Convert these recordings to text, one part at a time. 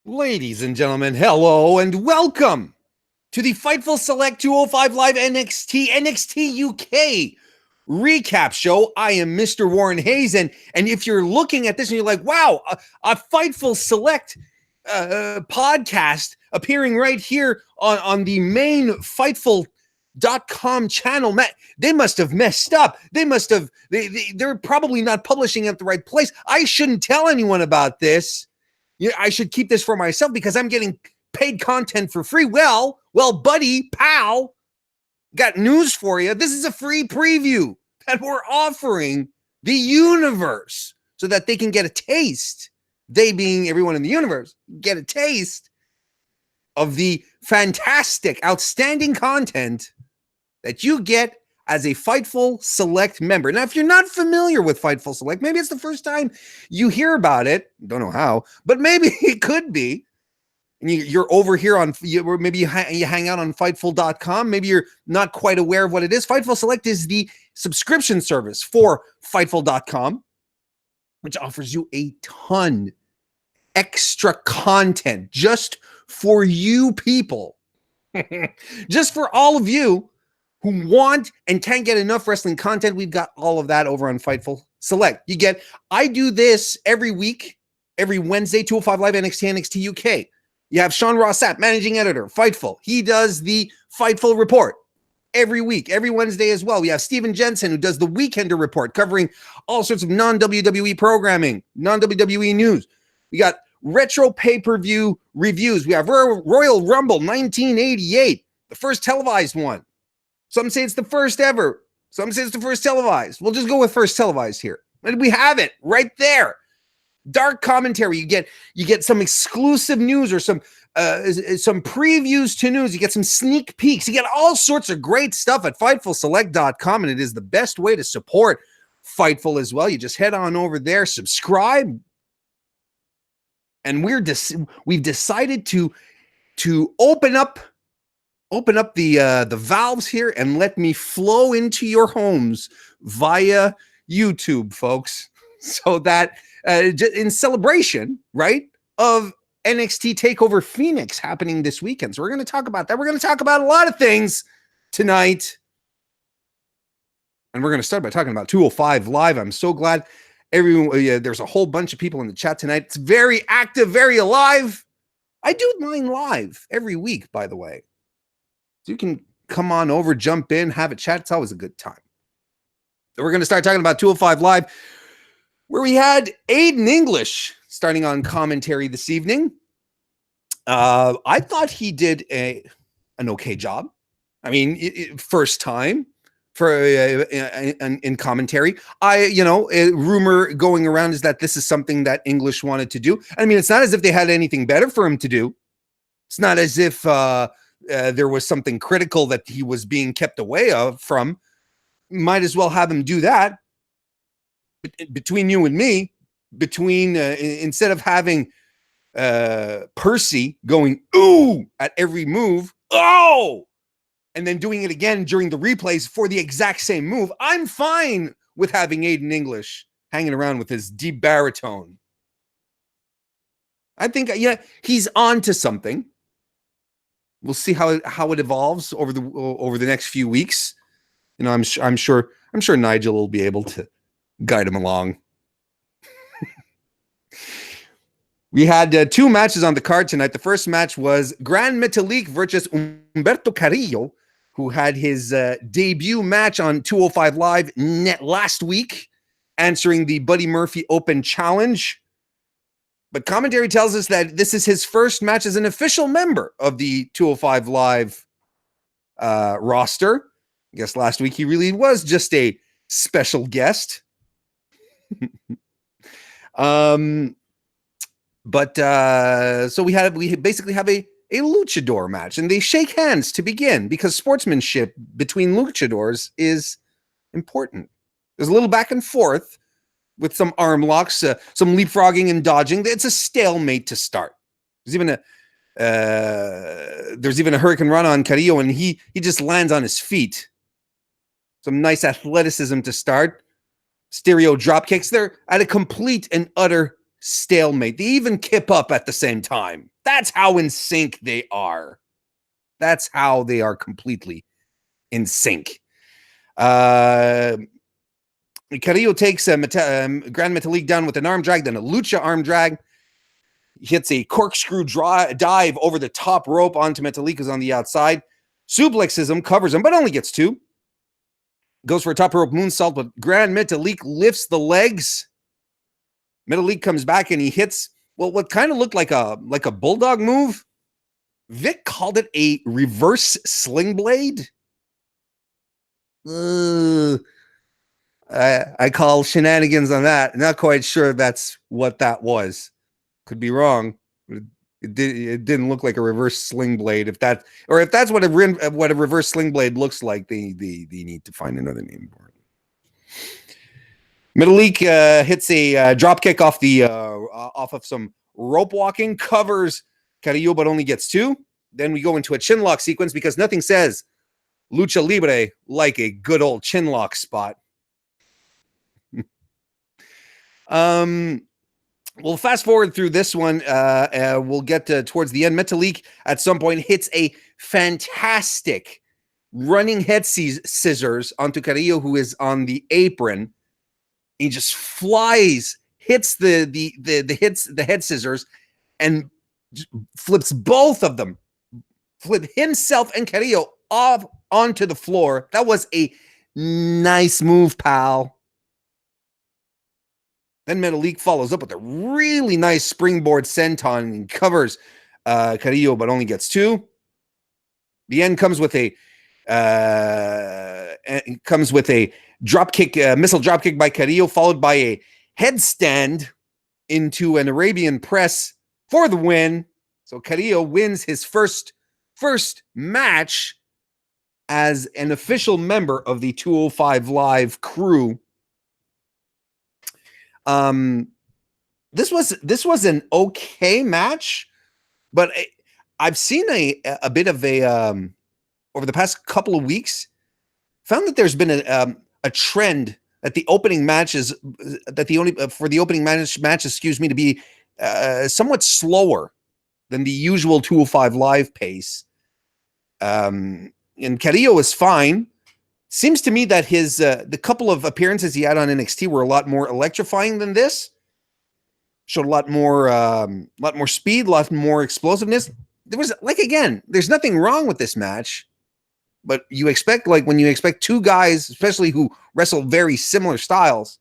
Ladies and gentlemen, hello and welcome to the Fightful Select 205 Live NXT UK recap show. I am Mr. Warren Hayes, and if you're looking at this and you're like, wow, a Fightful Select podcast appearing right here on the main Fightful.com channel, they must have messed up. They're probably not publishing at the right place. I shouldn't tell anyone about this. I should keep this for myself because I'm getting paid content for free. Well, buddy, pal, got news for you. This is a free preview that we're offering the universe so that they can get a taste. They being everyone in the universe, get a taste of the fantastic, outstanding content that you get as a Fightful Select member. Now, if you're not familiar with Fightful Select, maybe it's the first time you hear about it. Don't know how, but maybe it could be. And you're over here on, maybe you hang out on Fightful.com. Maybe you're not quite aware of what it is. Fightful Select is the subscription service for Fightful.com, which offers you a ton extra content just for you people. Just for all of you who want and can't get enough wrestling content. We've got all of that over on Fightful Select. I do this every week, every Wednesday, 205 Live NXT UK. You have Sean Rossap, managing editor, Fightful. He does the Fightful report every week, every Wednesday as well. We have Steven Jensen, who does the Weekender report, covering all sorts of non-WWE programming, non-WWE news. We got retro pay-per-view reviews. We have Royal Rumble 1988, the first televised one. Some say it's the first ever. Some say it's the first televised. We'll just go with first televised here. And we have it right there. Dark commentary. You get some exclusive news or some previews to news. You get some sneak peeks. You get all sorts of great stuff at FightfulSelect.com, and it is the best way to support Fightful as well. You just head on over there, subscribe, and we've decided to open up the valves here and let me flow into your homes via YouTube, folks, so that in celebration, right, of NXT Takeover Phoenix happening this weekend. So we're going to talk about that. We're going to talk about a lot of things tonight. And we're going to start by talking about 205 Live. I'm so glad everyone, there's a whole bunch of people in the chat tonight. It's very active, very alive. I do mine live every week, by the way. So you can come on over, jump in, have a chat. It's always a good time. So we're going to start talking about 205 Live, where we had Aiden English starting on commentary this evening. I thought he did an okay job. I mean, first time for in commentary. A rumor going around is that this is something that English wanted to do. I mean, it's not as if they had anything better for him to do. It's not as if there was something critical that he was being kept away from. Might as well have him do that. Between you and me, instead of having Percy going ooh at every move, oh, and then doing it again during the replays for the exact same move, I'm fine with having Aiden English hanging around with his deep baritone. I think, he's on to something. We'll see how it evolves over the next few weeks. I'm sure Nigel will be able to guide him along. We had two matches on the card tonight. The first match was Gran Metalik versus Humberto Carrillo, who had his debut match on 205 Live last week, answering the Buddy Murphy Open Challenge. But commentary tells us that this is his first match as an official member of the 205 Live roster. I guess last week he really was just a special guest. So we basically have a luchador match, and they shake hands to begin because sportsmanship between luchadors is important. There's a little back and forth with some arm locks, some leapfrogging and dodging. It's a stalemate to start. There's even a hurricane run on Carrillo, and he just lands on his feet. Some nice athleticism to start. Stereo drop kicks. They're at a complete and utter stalemate. They even kip up at the same time. That's how in sync they are. That's how they are completely in sync. Carrillo takes Grand Metalik down with an arm drag, then a lucha arm drag. He hits a corkscrew dive over the top rope onto Metalik, who's on the outside. Suplexes him, covers him, but only gets 2. Goes for a top rope moonsault, but Grand Metalik lifts the legs. Metalik comes back and he hits what kind of looked like a bulldog move. Vic called it a reverse sling blade. I call shenanigans on that. Not quite sure that's what that was. Could be wrong. It didn't look like a reverse sling blade. If that's what a reverse sling blade looks like, they need to find another name for it. Metalik hits a drop kick off of some rope walking, covers Carrillo, but only gets 2. Then we go into a chin lock sequence because nothing says lucha libre like a good old chin lock spot. We'll fast forward through this one. We'll get towards the end. Metalik at some point hits a fantastic running head scissors onto Carrillo, who is on the apron. He just flies, hits the head scissors, and flips both of them. Flip himself and Carrillo off onto the floor. That was a nice move, pal. Then Metalik follows up with a really nice springboard senton and covers Carrillo, but only gets 2. The end comes with a drop kick, missile drop kick by Carrillo, followed by a headstand into an Arabian press for the win. So Carrillo wins his first match as an official member of the 205 Live crew. This was an okay match, but I've seen a bit of a over the past couple of weeks, found that there's been a trend that the opening matches for the opening match, to be somewhat slower than the usual 205 Live pace. And Carrillo is fine. Seems to me that his the couple of appearances he had on NXT were a lot more electrifying than this. Showed a lot more speed, a lot more explosiveness. There was there's nothing wrong with this match, but you expect when you expect 2 guys, especially who wrestle very similar styles,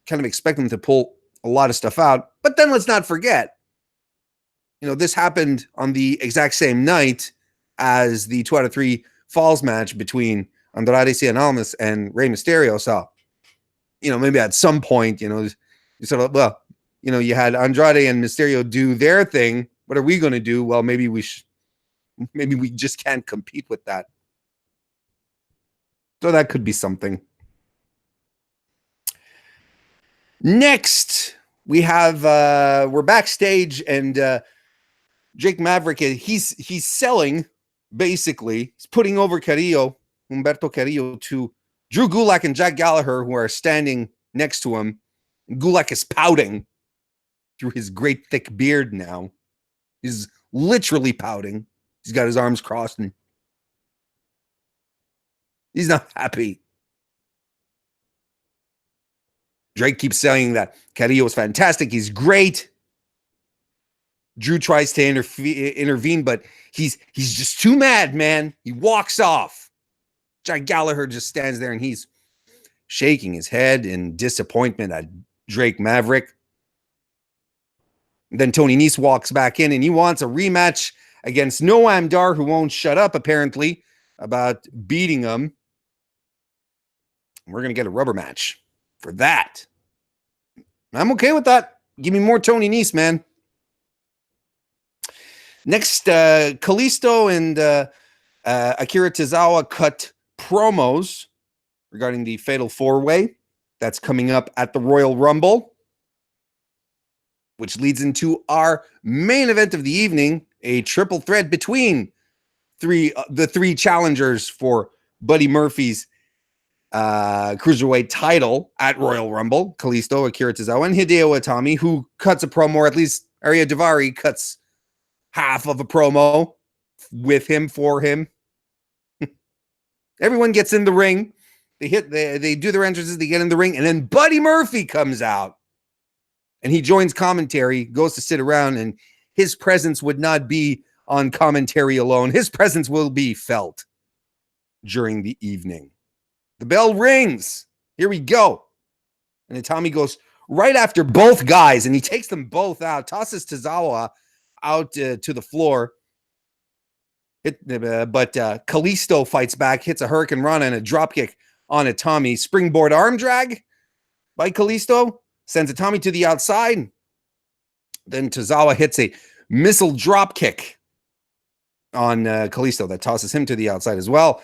kind of expect them to pull a lot of stuff out. But then let's not forget, this happened on the exact same night as the 2 out of 3 falls match between Andrade Cien Almas and Rey Mysterio. So, maybe at some point, you sort of, you had Andrade and Mysterio do their thing. What are we going to do? Well, maybe we just can't compete with that. So that could be something. Next, we have we're backstage, and Jake Maverick, he's selling, basically. He's putting over Humberto Carrillo to Drew Gulak and Jack Gallagher, who are standing next to him. Gulak is pouting through his great thick beard now. He's literally pouting. He's got his arms crossed and he's not happy. Drake keeps saying that Carrillo is fantastic. He's great. Drew tries to intervene, but he's just too mad, man. He walks off. Jack Gallagher just stands there and he's shaking his head in disappointment at Drake Maverick. Then Tony Nese walks back in and he wants a rematch against Noam Dar, who won't shut up, apparently, about beating him. We're going to get a rubber match for that. I'm okay with that. Give me more Tony Nese, man. Next, Kalisto and Akira Tozawa cut promos regarding the Fatal 4-Way that's coming up at the Royal Rumble, which leads into our main event of the evening, a triple threat between the three challengers for Buddy Murphy's cruiserweight title at Royal Rumble. Kalisto, Akira Tozawa, and Hideo Itami, who cuts a promo, or at least Arya Daivari cuts half of a promo with him, for him. Everyone gets in the ring. They do their entrances, they get in the ring, and then Buddy Murphy comes out. And he joins commentary, goes to sit around, and his presence would not be on commentary alone. His presence will be felt during the evening. The bell rings. Here we go. And Itami goes right after both guys, and he takes them both out, tosses Tozawa out to the floor. But Kalisto fights back, hits a Hurricane Rana and a dropkick on Itami. Springboard arm drag by Kalisto, sends Itami to the outside. Then Tozawa hits a missile dropkick on Kalisto that tosses him to the outside as well.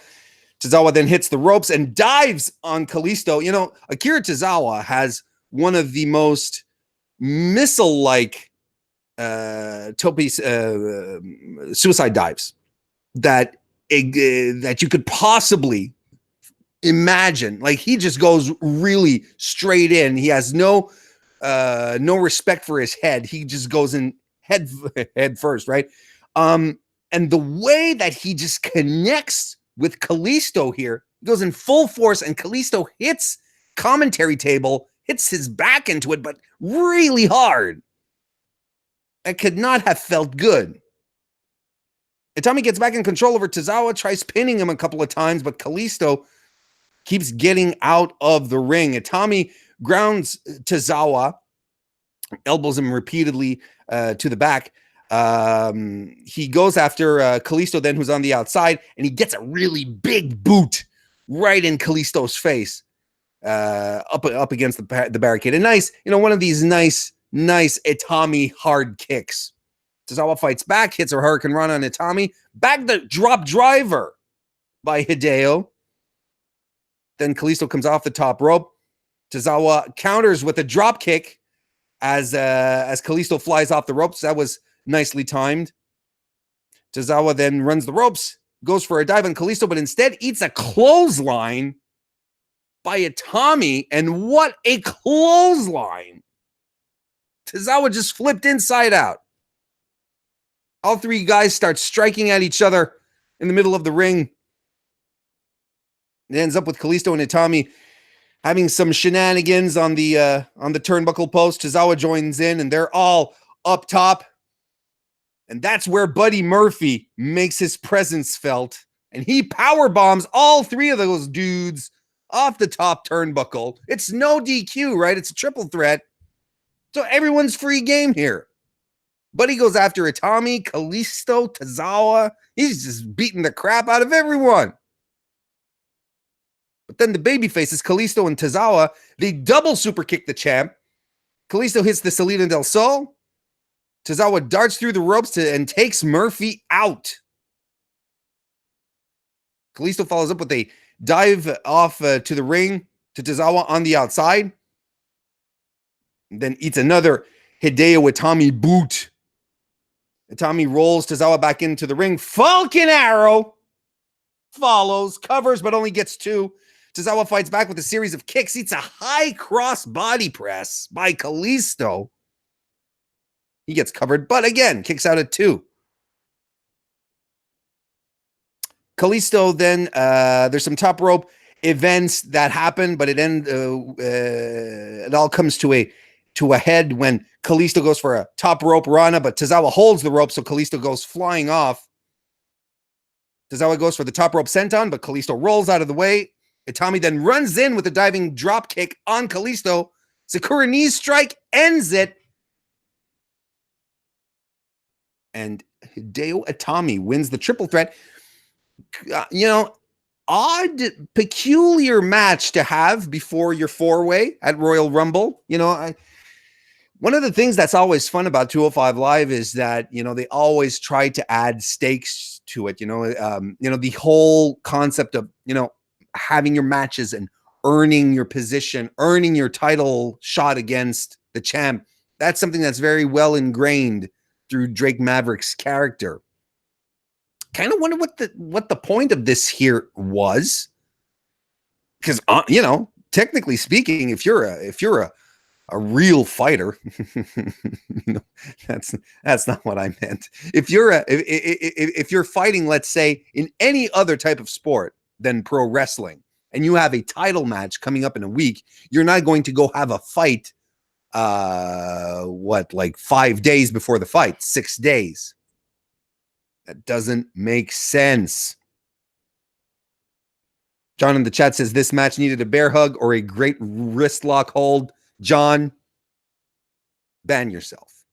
Tozawa then hits the ropes and dives on Kalisto. You know, Akira Tozawa has one of the most missile-like suicide dives that you could possibly imagine. Like, he just goes really straight in. He has no respect for his head. He just goes in head first, right? And the way that he just connects with Kalisto here, he goes in full force, and Kalisto hits commentary table, hits his back into it, but really hard. It could not have felt good. Itami gets back in control over Tozawa, tries pinning him a couple of times, but Kalisto keeps getting out of the ring. Itami grounds Tozawa, elbows him repeatedly to the back. He goes after Kalisto then, who's on the outside, and he gets a really big boot right in Kalisto's face, up against the barricade. A nice, one of these nice Itami hard kicks. Tozawa fights back, hits a Hurricane Rana on Itami. Back the drop driver by Hideo. Then Kalisto comes off the top rope. Tozawa counters with a drop kick as Kalisto flies off the ropes. That was nicely timed. Tozawa then runs the ropes, goes for a dive on Kalisto, but instead eats a clothesline by Itami. And what a clothesline! Tozawa just flipped inside out. All three guys start striking at each other in the middle of the ring. It ends up with Kalisto and Itami having some shenanigans on the turnbuckle post. Tozawa joins in, and they're all up top. And that's where Buddy Murphy makes his presence felt. And he power bombs all three of those dudes off the top turnbuckle. It's no DQ, right? It's a triple threat. So everyone's free game here. Buddy goes after Itami, Kalisto, Tozawa. He's just beating the crap out of everyone. But then the babyfaces, Kalisto and Tozawa, they double super kick the champ. Kalisto hits the Salida del Sol. Tozawa darts through the ropes and takes Murphy out. Kalisto follows up with a dive off to the ring to Tozawa on the outside. And then eats another Hideo Itami boot. Itami rolls Tozawa back into the ring. Falcon Arrow follows, covers, but only gets two. Tozawa fights back with a series of kicks, eats a high cross body press by Kalisto. He gets covered, but again, kicks out at two. Kalisto then, there's some top rope events that happen, but it all comes to a head when Kalisto goes for a top rope Rana, but Tozawa holds the rope, so Kalisto goes flying off. Tozawa goes for the top rope senton, but Kalisto rolls out of the way. Itami then runs in with a diving drop kick on Kalisto. Sakura knee strike ends it. And Hideo Itami wins the triple threat. Odd, peculiar match to have before your four-way at Royal Rumble. One of the things that's always fun about 205 Live is that, they always try to add stakes to it. The whole concept of, having your matches and earning your position, earning your title shot against the champ. That's something that's very well ingrained through Drake Maverick's character. Kind of wonder what the point of this here was. because technically speaking, if you're a real fighter, that's not what I meant. If you're fighting, let's say, in any other type of sport than pro wrestling, and you have a title match coming up in a week, you're not going to go have a fight like 5 days before the fight, 6 days. That doesn't make sense. John in the chat says this match needed a bear hug or a great wrist lock hold. John, ban yourself.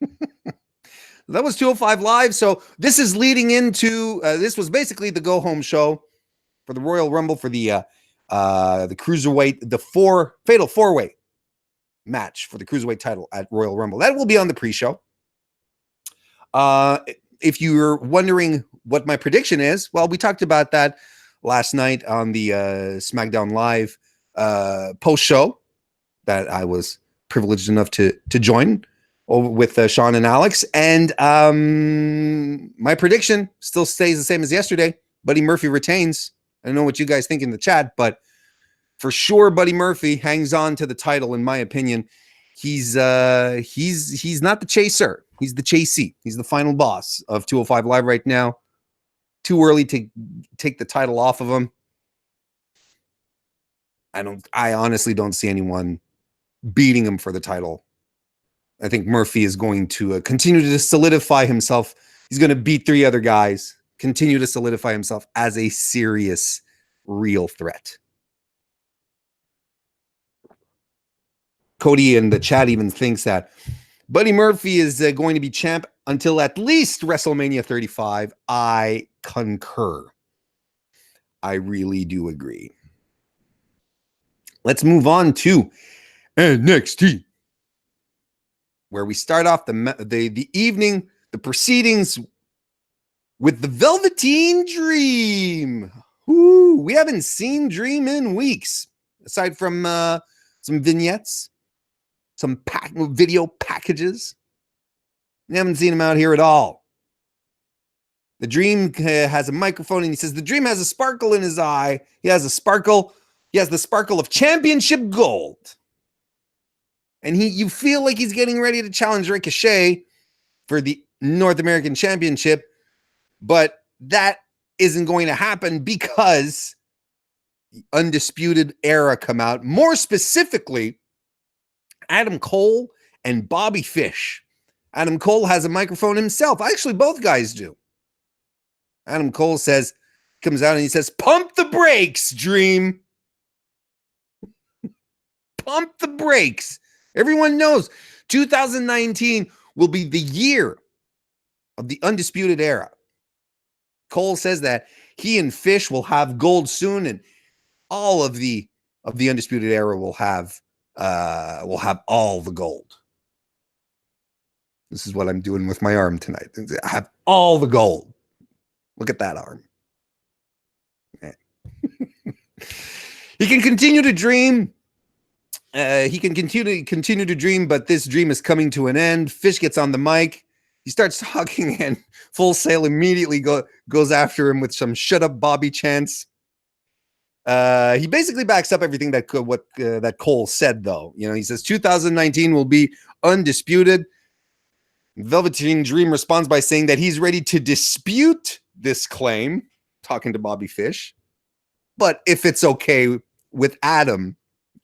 That was 205 Live. So this is leading into, this was basically the go-home show for the Royal Rumble for the Cruiserweight, the Fatal 4-Way match for the Cruiserweight title at Royal Rumble. That will be on the pre-show. If you're wondering what my prediction is, well, we talked about that last night on the SmackDown Live post-show that I was privileged enough to join over with Sean and Alex. And my prediction still stays the same as yesterday. Buddy Murphy retains. I don't know what you guys think in the chat, but for sure, Buddy Murphy hangs on to the title, in my opinion. He's not the chaser. He's the chasee. He's the final boss of 205 Live right now. Too early to take the title off of him. I honestly don't see anyone beating him for the title. I think Murphy is going to continue to solidify himself. He's going to beat 3 other guys, continue to solidify himself as a serious, real threat. Cody in the chat even thinks that Buddy Murphy is going to be champ until at least WrestleMania 35. I concur. I really do agree. Let's move on to NXT, where we start off the evening, the proceedings with the Velveteen Dream. Woo, we haven't seen Dream in weeks, aside from some vignettes, some video packages. We haven't seen him out here at all. The Dream has a microphone, and he says the Dream has a sparkle in his eye. He has a sparkle. He has the sparkle of championship gold. And you feel like he's getting ready to challenge Ricochet for the North American Championship, but that isn't going to happen because the Undisputed Era come out. More specifically, Adam Cole and Bobby Fish. Adam Cole has a microphone himself. Actually, both guys do. Adam Cole comes out and he says, "Pump the brakes, Dream. Pump the brakes." Everyone knows 2019 will be the year of the Undisputed Era. Cole says that he and Fish will have gold soon, and all of the Undisputed Era will have all the gold. This is what I'm doing with my arm tonight. I have all the gold. Look at that arm. He can continue to dream. He can continue to dream, but this dream is coming to an end. Fish gets on the mic. He starts talking, and Full Sail immediately goes after him with some "shut up, Bobby" chants. He basically backs up everything that Cole said, though. He says 2019 will be undisputed. Velveteen Dream responds by saying that he's ready to dispute this claim, talking to Bobby Fish, but if it's okay with Adam.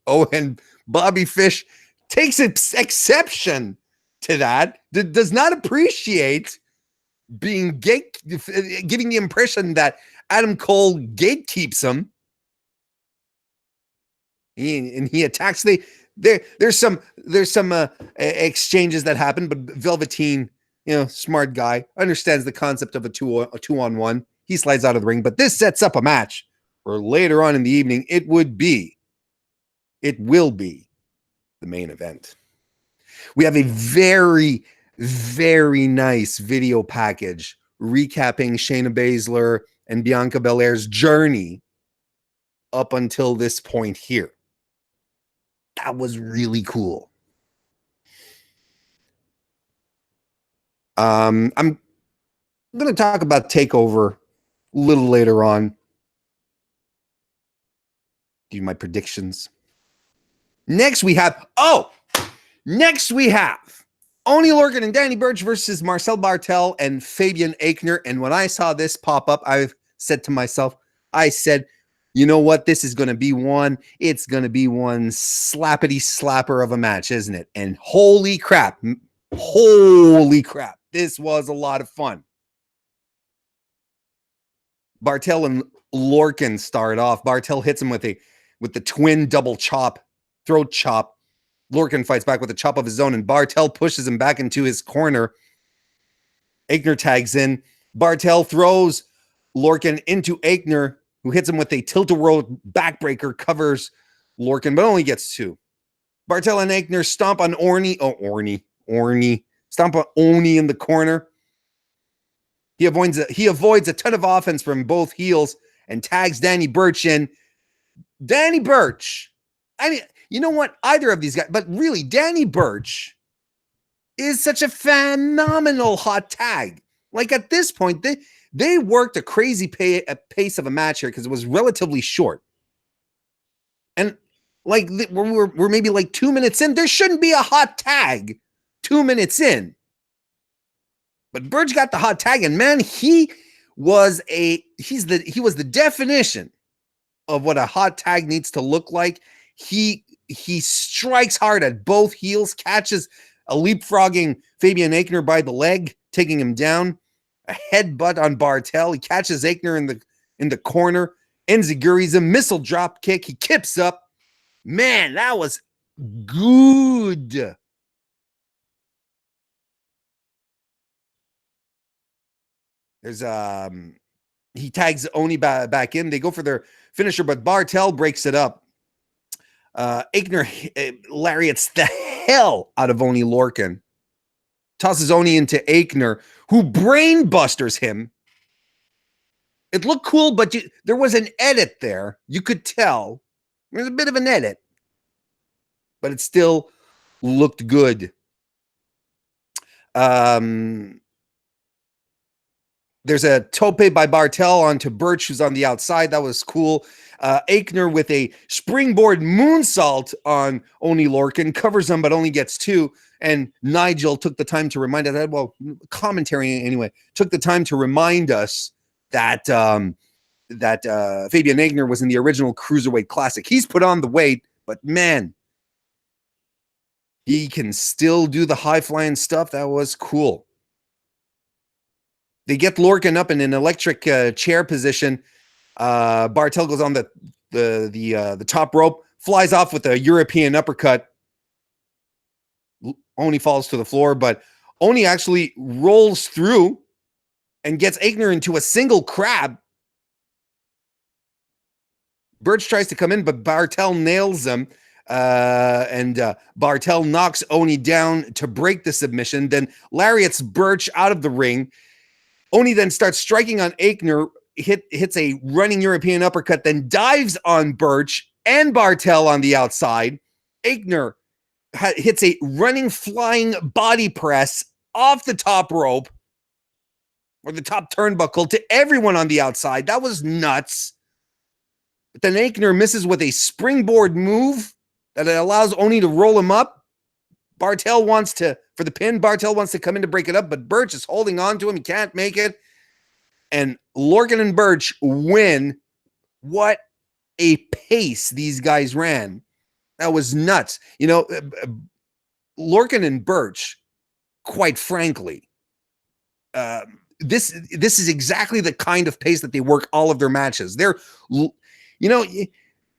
Oh, and Bobby Fish takes exception to that, does not appreciate giving the impression that Adam Cole gatekeeps him. He attacks. There's some exchanges that happen, but Velveteen, smart guy, understands the concept of a two-on-one. He slides out of the ring, but this sets up a match for later on in the evening. It will be the main event. We have a very, very nice video package recapping Shayna Baszler and Bianca Belair's journey up until this point here. That was really cool. I'm going to talk about Takeover a little later on. give you my predictions. Next we have Oney Lorcan and Danny Burch versus Marcel Barthel and Fabian Aichner. And when I saw this pop up, I said to myself, you know what? This is going to be one. It's going to be one slappity slapper of a match, isn't it? And holy crap. This was a lot of fun. Barthel and Lorcan start off. Barthel hits him with the twin double chop, throat chop. Lorcan fights back with a chop of his own, and Barthel pushes him back into his corner. Aichner tags in. Barthel throws Lorcan into Aichner, who hits him with a tilt-a-whirl backbreaker, covers Lorcan, but only gets 2. Barthel and Aichner stomp on Orny. Stomp on Oney in the corner. He avoids a ton of offense from both heels and tags Danny Burch in. Danny Burch. I mean, you know what? Either of these guys, but really, Danny Burch is such a phenomenal hot tag. Like at this point, they worked a crazy pace of a match here because it was relatively short. And like we're maybe like 2 minutes in. There shouldn't be a hot tag 2 minutes in. But Burch got the hot tag, and man, he was the definition of what a hot tag needs to look like. He strikes hard at both heels, catches a leapfrogging Fabian Aichner by the leg, taking him down. A headbutt on Barthel. He catches Aichner in the corner. Enziguris a missile drop kick. He kips up. Man, that was good. There's he tags Oney back in. They go for their finisher, but Barthel breaks it up. Aichner lariats the hell out of Oney Lorcan. Tosses Oney into Aichner, who brainbusters him. It looked cool, but there was an edit there. You could tell. There's a bit of an edit. But it still looked good. There's a tope by Barthel onto Burch, who's on the outside. That was cool. Aichner with a springboard moonsault on Oney Lorcan, covers him, but only gets 2. And Nigel took the time to remind us, commentary anyway, took the time to remind us that Fabian Aichner was in the original Cruiserweight Classic. He's put on the weight, but man, he can still do the high-flying stuff. That was cool. They get Lorcan up in an electric chair position. Barthel goes on the top rope, flies off with a European uppercut. Oney falls to the floor, but Oney actually rolls through and gets Aichner into a single crab. Burch tries to come in, but Barthel nails him. And Barthel knocks Oney down to break the submission. Then lariats Burch out of the ring. Oney then starts striking on Aichner, hits a running European uppercut, then dives on Burch and Barthel on the outside. Aichner hits a running, flying body press off the top rope or the top turnbuckle to everyone on the outside. That was nuts. But then Aichner misses with a springboard move that allows Oney to roll him up. Barthel wants to, for the pin, Barthel wants to come in to break it up, but Burch is holding on to him. He can't make it. And Lorcan and Burch win. What a pace these guys ran. That was nuts. You know, Lorcan and Burch, quite frankly, this is exactly the kind of pace that they work all of their matches. They're, you know,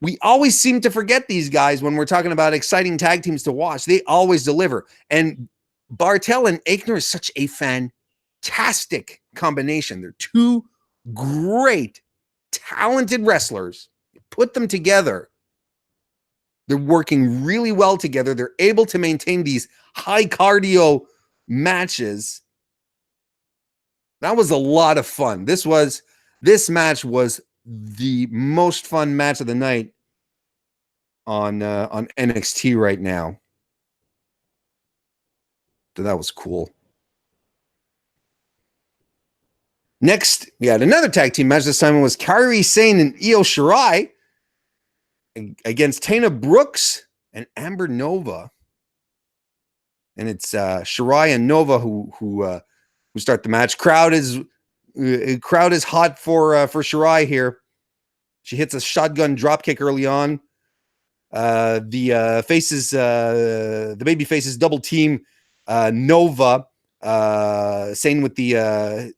we always seem to forget these guys when we're talking about exciting tag teams to watch. They always deliver. And Barthel and Aichner is such a fantastic combination. They're 2 great, talented wrestlers. Put them together. They're working really well together. They're able to maintain these high cardio matches. That was a lot of fun. This match was the most fun match of the night on NXT right now. So that was cool. Next, we had another tag team match. This time it was Kairi Sane and Io Shirai against Tana Brooks and Amber Nova. And it's Shirai and Nova who start the match. Crowd is hot for Shirai here. She hits a shotgun dropkick early on. The baby faces double team Nova. Sane with the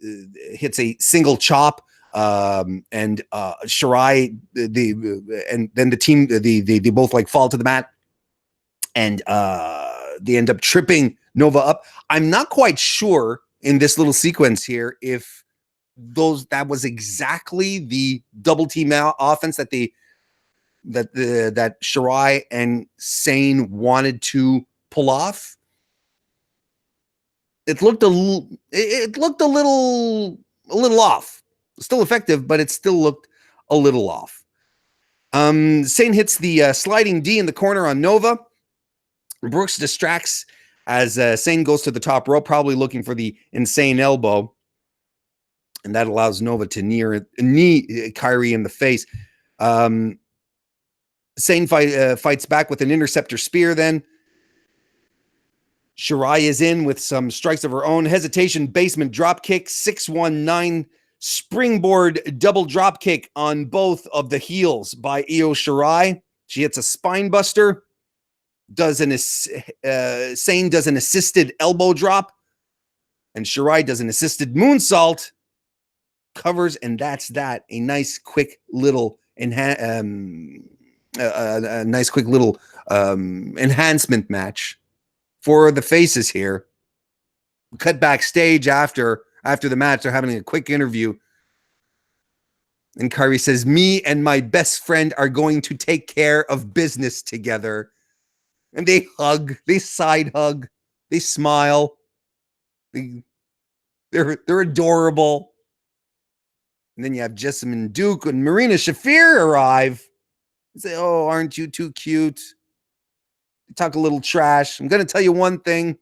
hits a single chop. And Shirai and then the team they both like fall to the mat, and they end up tripping Nova up. I'm not quite sure in this little sequence here if that was exactly the double team offense that Shirai and Sane wanted to pull off. It looked a little off. Still effective, but it still looked a little off. Sane hits the sliding D in the corner on Nova. Brooks distracts as Sane goes to the top rope, probably looking for the insane elbow. And that allows Nova to knee Kyrie in the face. Sane fights back with an interceptor spear then. Shirai is in with some strikes of her own. Hesitation basement drop kick, 619 springboard double drop kick on both of the heels by Io Shirai. She hits a spine buster. Sane does an assisted elbow drop, and Shirai does an assisted moonsault. Covers, and that's that. A nice quick little enhancement match for the faces here. Cut backstage after the match. They're having a quick interview, and Kyrie says, "Me and my best friend are going to take care of business together." And they hug, they side hug, they smile. They're adorable. And then you have Jessamine Duke and Marina Shafir arrive. They say, "Oh, aren't you too cute?" They talk a little trash. I'm going to tell you one thing.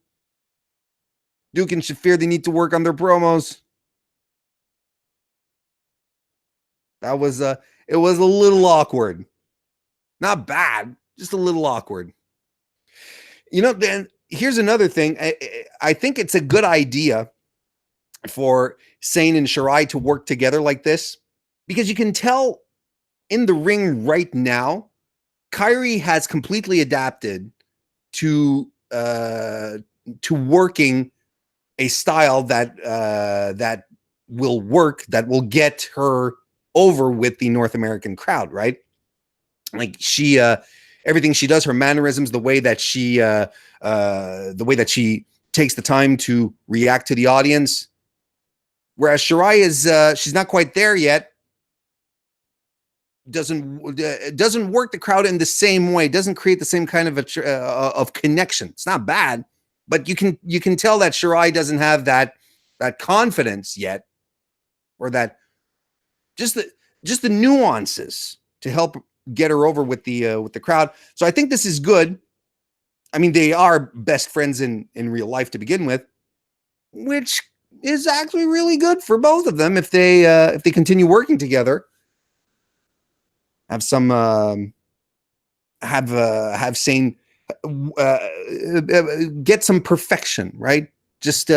Duke and Shafir, they need to work on their promos. It was a little awkward. Not bad, just a little awkward. Then here's another thing. I think it's a good idea for Sane and Shirai to work together like this, because you can tell in the ring right now, Kyrie has completely adapted to working a style that will work, that will get her over with the North American crowd, right? Like she, everything she does, her mannerisms, the way that she takes the time to react to the audience. Whereas Shirai is, she's not quite there yet. Doesn't work the crowd in the same way. Doesn't create the same kind of connection. It's not bad, but you can tell that Shirai doesn't have that confidence yet, or that just the nuances to help get her over with the crowd. So I think this is good. I mean, they are best friends in real life to begin with, which is actually really good for both of them if they continue working together. Have some have Sane get some perfection, right? Just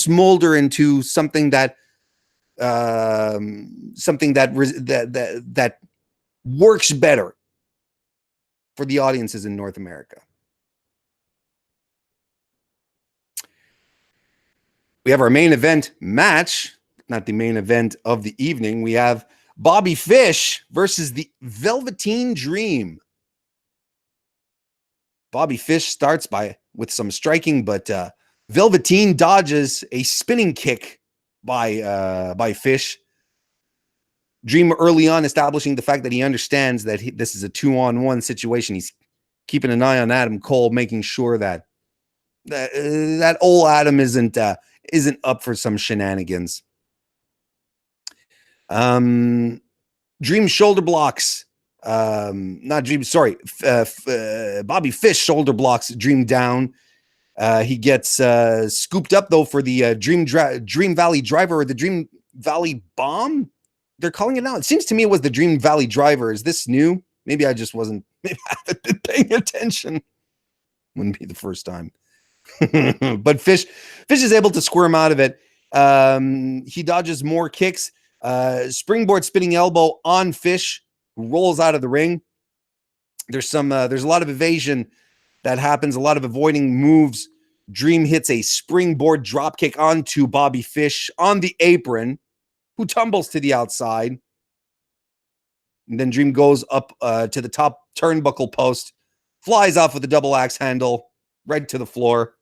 mold her into something that works better for the audiences in North America. We have our main event match, not the main event of the evening. We have Bobby Fish versus the Velveteen Dream. Bobby Fish starts with some striking, but Velveteen dodges a spinning kick by Fish. Dream early on establishing the fact that he understands that this is a 2-on-1 situation. He's keeping an eye on Adam Cole, making sure that old Adam isn't up for some shenanigans. Dream shoulder blocks. Bobby Fish shoulder blocks Dream down. He gets scooped up though for the Dream Valley Driver, or the Dream Valley Bomb. They're calling it now. It seems to me it was the Dream Valley Driver. Is this new? Maybe I just wasn't, maybe I haven't been paying attention. Wouldn't be the first time. But Fish is able to squirm out of it. He dodges more kicks. Springboard spinning elbow on Fish, who rolls out of the ring. There's a lot of evasion that happens, a lot of avoiding moves. Dream hits a springboard drop kick onto Bobby Fish on the apron, who tumbles to the outside. And then Dream goes up to the top turnbuckle post, flies off with a double axe handle right to the floor.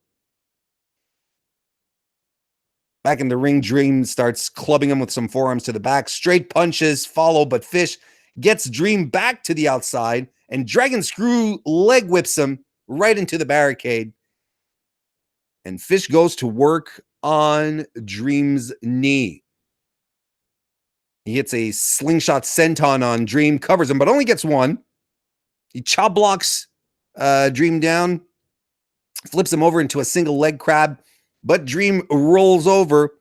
Back in the ring, Dream starts clubbing him with some forearms to the back. Straight punches follow, but Fish gets Dream back to the outside, and Dragon Screw leg whips him right into the barricade. And Fish goes to work on Dream's knee. He hits a slingshot senton on Dream, covers him, but only gets one. He chop blocks Dream down, flips him over into a single leg crab, but Dream rolls over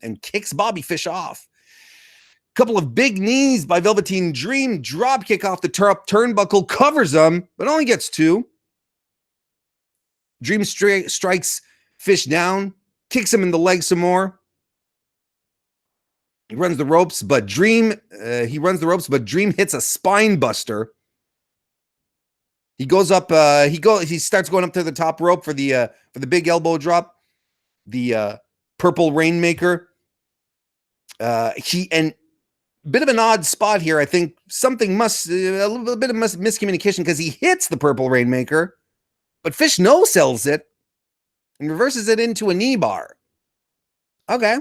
and kicks Bobby Fish off. Couple of big knees by Velveteen Dream. Drop kick off the top turnbuckle, covers him, but only gets two. Dream strikes Fish down, kicks him in the leg some more. He runs the ropes, but Dream hits a spine buster. He goes up. He starts going up to the top rope for the big elbow drop. The purple rainmaker. Bit of an odd spot here. I think something a little bit of miscommunication, because he hits the purple rainmaker, but Fish no-sells it and reverses it into a knee bar. Okay.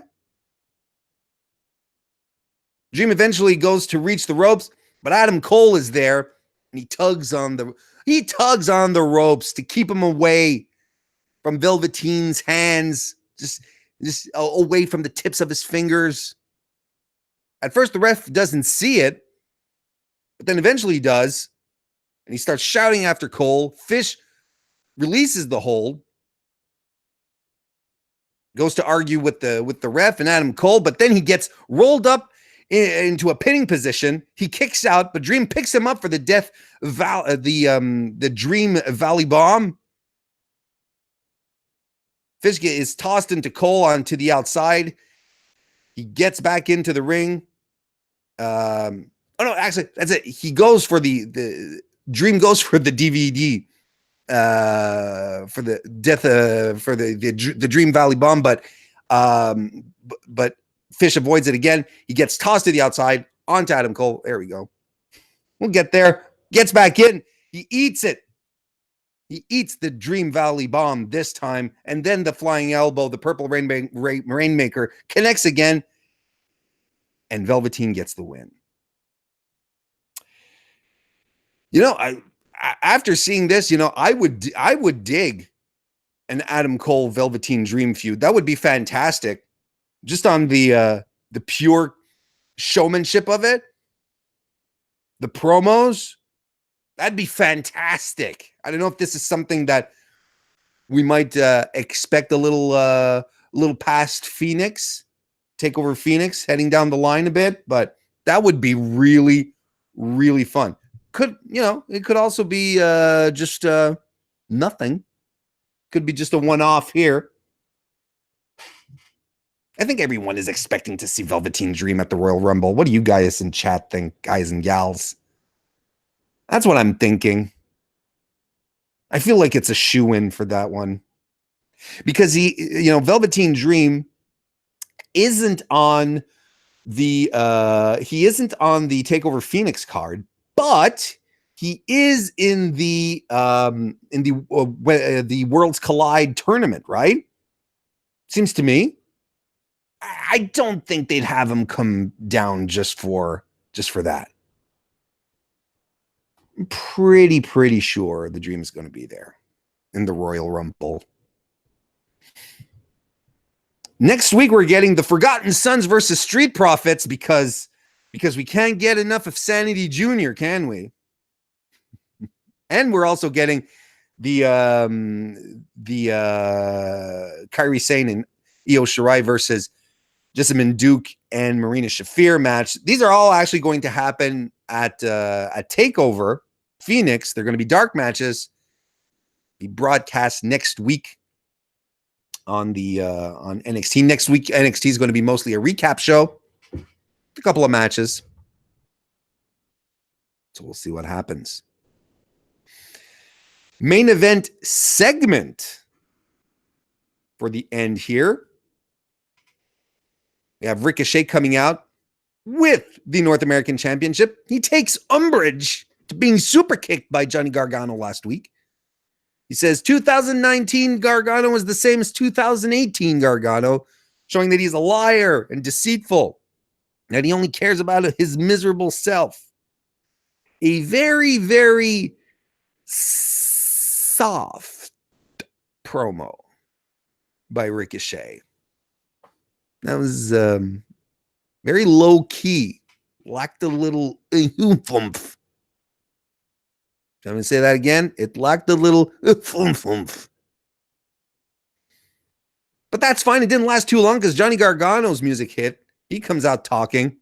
Dream eventually goes to reach the ropes, but Adam Cole is there, and he tugs on the ropes to keep him away from Velveteen's hands, just away from the tips of his fingers. At first, the ref doesn't see it, but then eventually he does, and he starts shouting after Cole. Fish releases the hold, goes to argue with the ref and Adam Cole, but then he gets rolled up into a pinning position. He kicks out, but Dream picks him up for the Dream Valley Bomb. Fish is tossed into Cole onto the outside. He gets back into the ring. Actually, that's it. He goes for the Dream goes for the DVD for the death for the Dream Valley Bomb, but Fish avoids it again. He gets tossed to the outside onto Adam Cole. There we go. We'll get there. Gets back in. He eats it. He eats the Dream Valley Bomb this time, and then the flying elbow, the purple rainmaker, connects again, and Velveteen gets the win. After seeing this, I would dig an Adam Cole Velveteen Dream feud. That would be fantastic. Just on the pure showmanship of it, the promos, that'd be fantastic. I don't know if this is something that we might expect a little past Phoenix, Takeover Phoenix, heading down the line a bit, but that would be really, really fun. It could also be just nothing. Could be just a one-off here. I think everyone is expecting to see Velveteen Dream at the Royal Rumble. What do you guys in chat think, guys and gals? That's what I'm thinking. I feel like it's a shoe-in for that one. Because Velveteen Dream isn't on the Takeover Phoenix card, but he is in the Worlds Collide tournament, right? Seems to me. I don't think they'd have him come down just for that. I'm pretty sure the Dream is going to be there in the Royal Rumble. Next week, we're getting the Forgotten Sons versus Street Profits because we can't get enough of Sanity Jr., can we? And we're also getting the Kairi Sane and Io Shirai versus Jessamine Duke and Marina Shafir match. These are all actually going to happen at Takeover Phoenix. They're going to be dark matches. Be broadcast next week on the on NXT. Next week, NXT is going to be mostly a recap show, a couple of matches. So we'll see what happens. Main event segment for the end here. We have Ricochet coming out with the North American Championship. He takes umbrage to being super kicked by Johnny Gargano last week. He says 2019 Gargano is the same as 2018 Gargano, showing that he's a liar and deceitful, that he only cares about his miserable self. A very, very soft promo by Ricochet. That was very low key, lacked a little oomph. I'm going to say that again. It lacked a little oomph. But that's fine. It didn't last too long because Johnny Gargano's music hit. He comes out talking.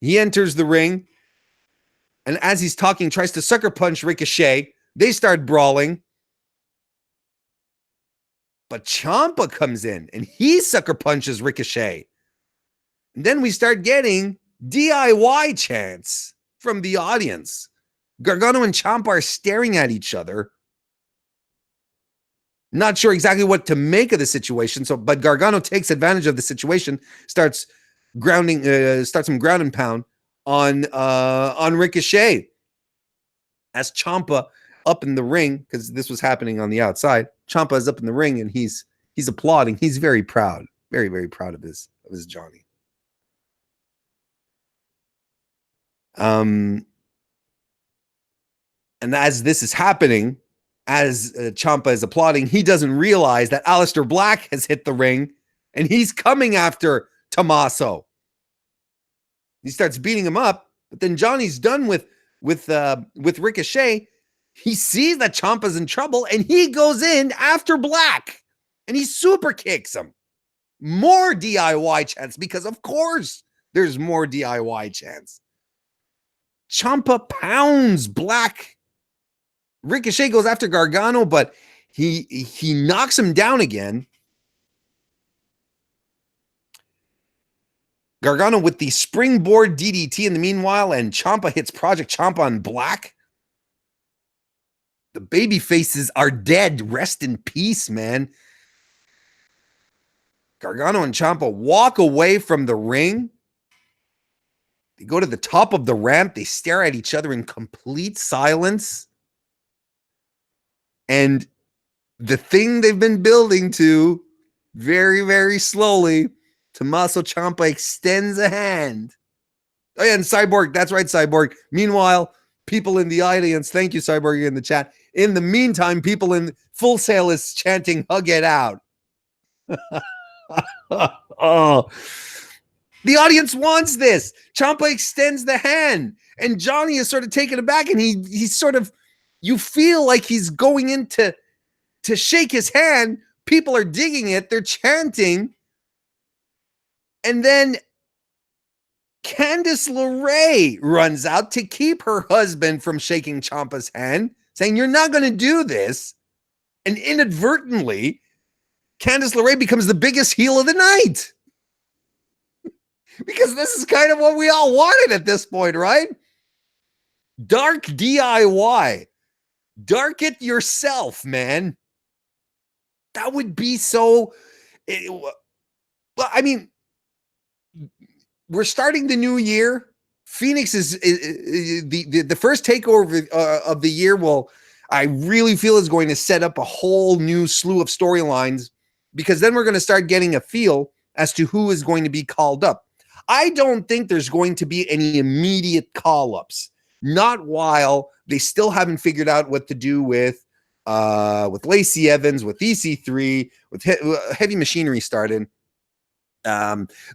He enters the ring. And as he's talking, tries to sucker punch Ricochet. They start brawling. But Ciampa comes in and he sucker punches Ricochet. And then we start getting DIY chants from the audience. Gargano and Ciampa are staring at each other. Not sure exactly what to make of the situation. But Gargano takes advantage of the situation, starts some ground and pound on Ricochet. As Ciampa up in the ring, because this was happening on the outside, Ciampa is up in the ring and he's applauding. He's very proud, very, very proud of his Johnny. And as this is happening, as Ciampa is applauding, he doesn't realize that Aleister Black has hit the ring and he's coming after Tommaso. He starts beating him up, but then Johnny's done with Ricochet. He sees that Ciampa's in trouble and he goes in after Black and he super kicks him. More DIY chants, because of course there's more DIY chants. Ciampa pounds Black. Ricochet goes after Gargano, but he knocks him down again. Gargano with the springboard DDT in the meanwhile, and Ciampa hits Project Ciampa on Black. The baby faces are dead. Rest in peace, man. Gargano and Ciampa walk away from the ring. They go to the top of the ramp. They stare at each other in complete silence. And the thing they've been building to very, very slowly, Tommaso Ciampa extends a hand. Oh, yeah, and Cyborg. That's right, Cyborg. Meanwhile, people in the audience, thank you, Cyborg, in the chat. In the meantime, people in Full Sail is chanting, hug it out. Oh, the audience wants this. Ciampa extends the hand, and Johnny is sort of taken aback, and he's sort of, you feel like he's going in to shake his hand. People are digging it. They're chanting. And then Candice LeRae runs out to keep her husband from shaking Ciampa's hand, saying, you're not going to do this. And inadvertently, Candice LeRae becomes the biggest heel of the night. Because this is kind of what we all wanted at this point, right? Dark DIY. Dark it yourself, man. That would be so... well, I mean, we're starting the new year. Phoenix is the first takeover of the year. Well, I really feel is going to set up a whole new slew of storylines, because then we're going to start getting a feel as to who is going to be called up. I don't think there's going to be any immediate call-ups. Not while they still haven't figured out what to do with Lacey Evans, with EC3, with Heavy Machinery started.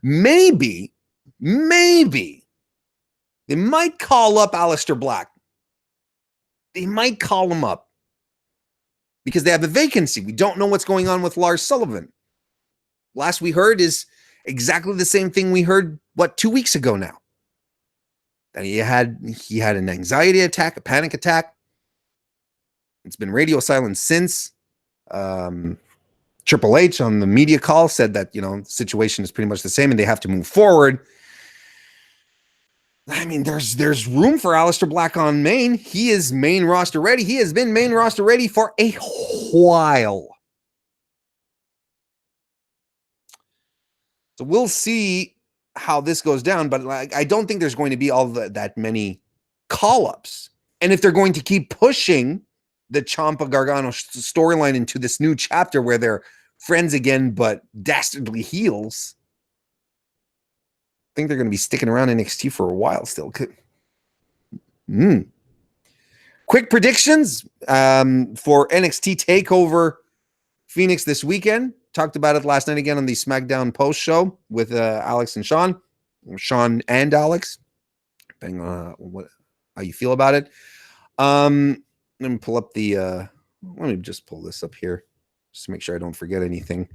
Maybe they might call up Aleister Black. They might call him up because they have a vacancy. We don't know what's going on with Lars Sullivan. Last we heard is exactly the same thing we heard, 2 weeks ago now. that he had an anxiety attack, a panic attack. It's been radio silence since. Triple H on the media call said that, the situation is pretty much the same and they have to move forward. I mean, there's room for Aleister Black on main. He is main roster ready. He has been main roster ready for a while. So we'll see how this goes down, but I don't think there's going to be that many call-ups. And if they're going to keep pushing the Ciampa Gargano storyline into this new chapter where they're friends again, but dastardly heels, I think they're going to be sticking around NXT for a while still. Quick predictions for NXT Takeover Phoenix this weekend. Talked about it last night again on the SmackDown post show with Alex and Sean. Sean and Alex, depending on how you feel about it. Let me pull up let me just pull this up here just to make sure I don't forget anything.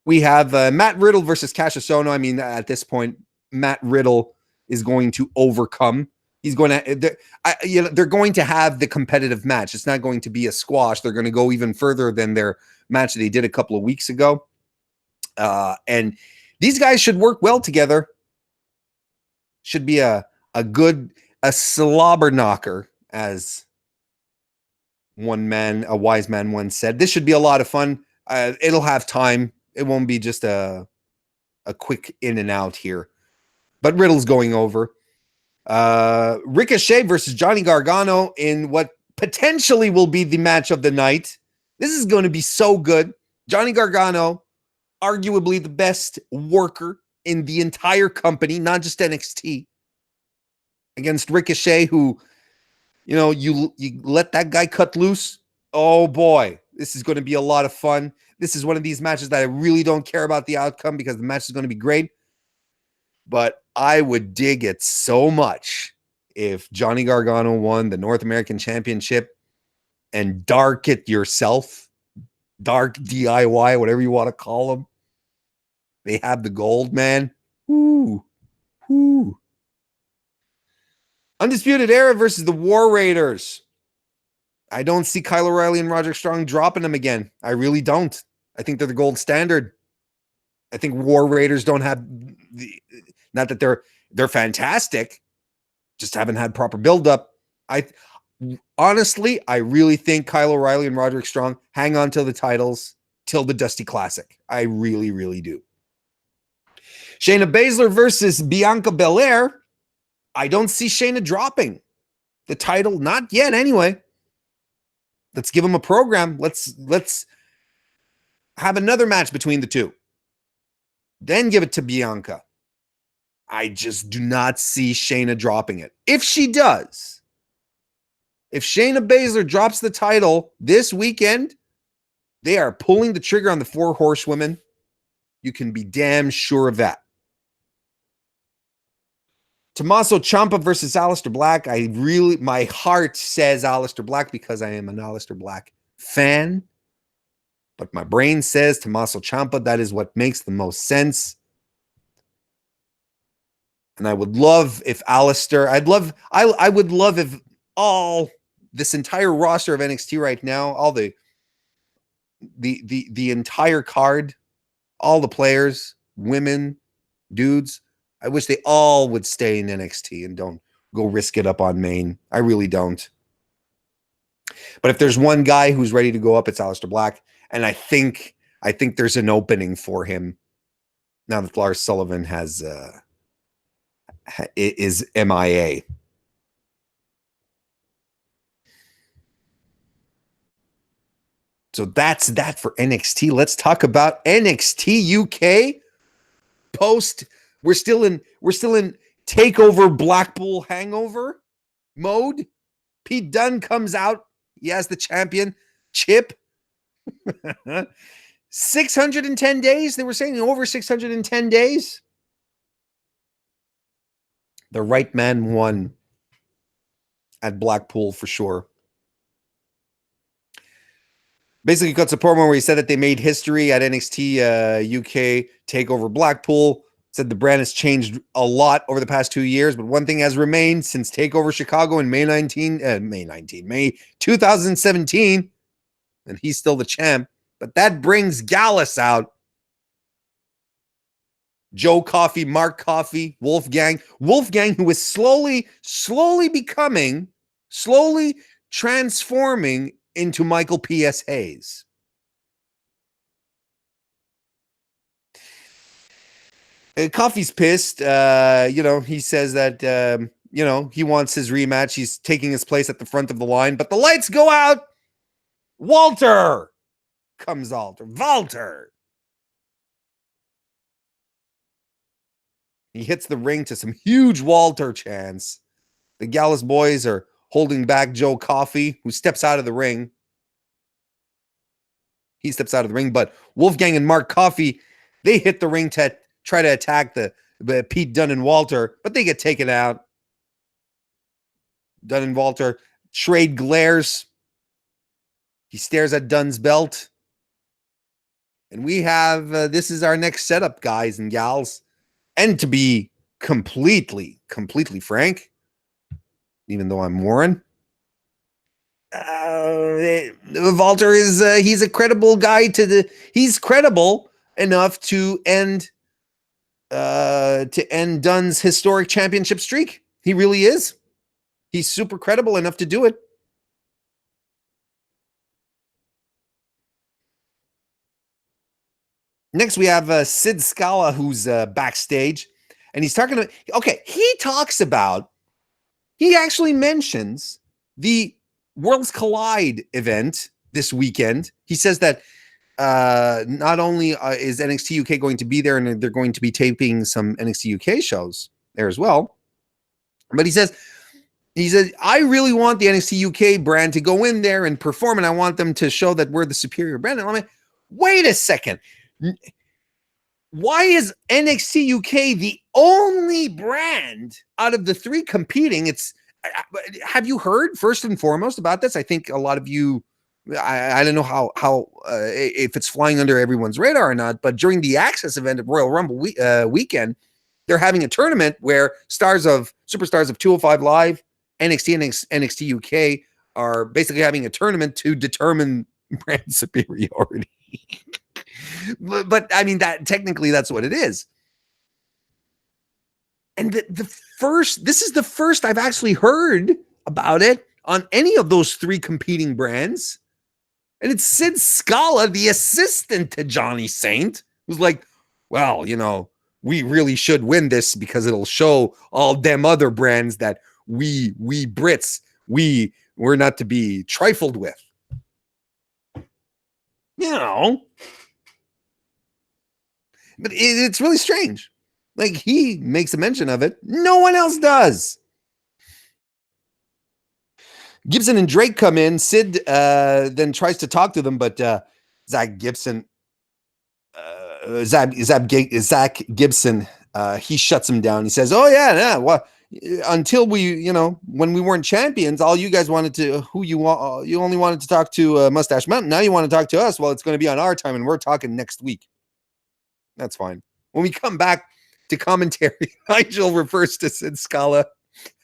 We have Matt Riddle versus Cassius Ohno. I mean, at this point, Matt Riddle is going to overcome. He's going to, they're going to have the competitive match. It's not going to be a squash. They're going to go even further than their match they did a couple of weeks ago. And these guys should work well together. Should be a slobber knocker, as a wise man once said. This should be a lot of fun. It'll have time. It won't be just a quick in and out here. But Riddle's going over. Ricochet versus Johnny Gargano in what potentially will be the match of the night. This is going to be so good. Johnny Gargano, arguably the best worker in the entire company, not just NXT, against Ricochet, who, you let that guy cut loose. Oh boy, this is going to be a lot of fun. This is one of these matches that I really don't care about the outcome because the match is going to be great. But I would dig it so much if Johnny Gargano won the North American Championship and Dark it yourself, Dark DIY, whatever you want to call them. They have the gold, man. Woo. Woo. Undisputed Era versus the War Raiders. I don't see Kyle O'Reilly and Roderick Strong dropping them again. I really don't. I think they're the gold standard. I think War Raiders don't have not that they're fantastic, just haven't had proper buildup. Honestly, I really think Kyle O'Reilly and Roderick Strong hang on to the titles till the Dusty Classic. I really, really do. Shayna Baszler versus Bianca Belair. I don't see Shayna dropping the title, not yet anyway. Let's give them a program. Let's have another match between the two. Then give it to Bianca. I just do not see Shayna dropping it. If she does, if Shayna Baszler drops the title this weekend, they are pulling the trigger on the 4 horsewomen. You can be damn sure of that. Tommaso Ciampa versus Aleister Black. My heart says Aleister Black because I am an Aleister Black fan. But my brain says Tommaso Ciampa. That is what makes the most sense. And I would love if Aleister, I would love if this entire roster of NXT right now, all the entire card, all the players, women, dudes, I wish they all would stay in NXT and don't go risk it up on main. I really don't. But if there's one guy who's ready to go up, it's Aleister Black. And I think there's an opening for him now that Lars Sullivan is MIA. So that's that for NXT. Let's talk about NXT UK. We're still in Takeover Blackpool hangover mode. Pete Dunne comes out. He has the championship. 610 days. They were saying over 610 days. The right man won at Blackpool for sure. Basically cuts a promo where he said that they made history at NXT UK Takeover Blackpool. Said the brand has changed a lot over the past 2 years, but one thing has remained since Takeover Chicago in May 2017, and he's still the champ. But that brings Gallus out. Joe Coffey, Mark Coffey, Wolfgang, who is slowly transforming into Michael P.S. Hayes. Coffey's pissed. He says that, he wants his rematch. He's taking his place at the front of the line, but the lights go out. Walter. He hits the ring to some huge Walter chants. The Gallus boys are holding back Joe Coffey, who steps out of the ring. He steps out of the ring, but Wolfgang and Mark Coffey, they hit the ring to try to attack the Pete Dunne and Walter, but they get taken out. Dunne and Walter trade glares. He stares at Dunne's belt. And we have, this is our next setup, guys and gals. And to be completely frank, even though I'm Warren, Walter is, he's a credible guy he's credible enough to end Dunn's historic championship streak. He really is. He's super credible enough to do it. Next, we have Sid Scala, who's backstage, and he's talking about, he actually mentions the Worlds Collide event this weekend. He says that not only is NXT UK going to be there, and they're going to be taping some NXT UK shows there as well, but he said, I really want the NXT UK brand to go in there and perform, and I want them to show that we're the superior brand. And I'm like, wait a second. Why is NXT UK the only brand out of the three competing? Have you heard first and foremost about this? I think a lot of you, I don't know how if it's flying under everyone's radar or not, but during the Access event at Royal Rumble weekend, they're having a tournament where superstars of 205 Live, NXT and NXT UK are basically having a tournament to determine brand superiority. But I mean, that technically that's what it is. And this is the first I've actually heard about it on any of those three competing brands. And it's Sid Scala, the assistant to Johnny Saint, who's like, well, we really should win this because it'll show all them other brands that we Brits, we're not to be trifled with. But it's really strange. Like, he makes a mention of it. No one else does. Gibson and Drake come in. Sid then tries to talk to them, but Zach Gibson, he shuts him down. He says, "Oh yeah, well, until when we weren't champions, all you guys wanted to, you only wanted to talk to Mustache Mountain. Now you want to talk to us. Well, it's going to be on our time, and we're talking next week." That's fine. When we come back to commentary, Nigel refers to Sid Scala